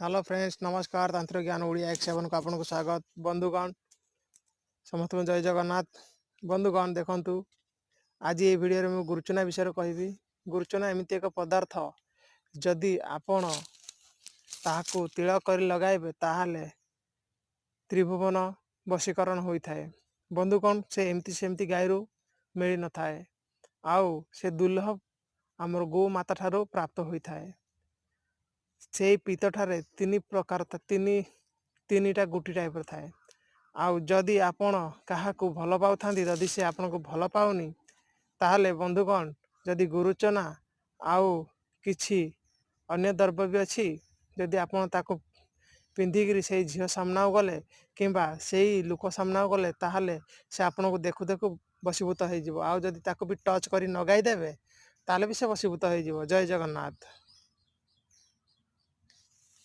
Hello friends नमस्कार तंत्र ज्ञान ओडिया एक सेवन को आपको स्वागत बंधुगण समस्त को जय जगन्नाथ बंधुगण देखंतु आज ये वीडियो में गुरुचना विषय कहबी गुरुचना एमती एक पदार्थ जदि आपण ताहाकू तिल कर लगाइबे ताहाले त्रिभुवन वशीकरण होता है बंधुगण से एमती सेमती गायरु मिल न थाए आउ से दुर्लभ आमर गो माता ठारो प्राप्त होता है से पीत ठारे तीन प्रकार तीनटा गुटी टाइप थाए आउ जदि आपण क्या भल पाऊ था जदि से आपन को भल पाऊनी ताहले बंधुगण जदि गुरुचना आउ किछि अन्य द्रव्य भी अच्छी जदि आपण ताको पिंधिकी से झील सामना गले किंबा से लोक सामना गले ताहले से आपन को देखु देखु बशीभूत हो आउ जदि ताको भी टच करी नगाई देबे ताहले भी से बशीभूत हो जय जगन्नाथ।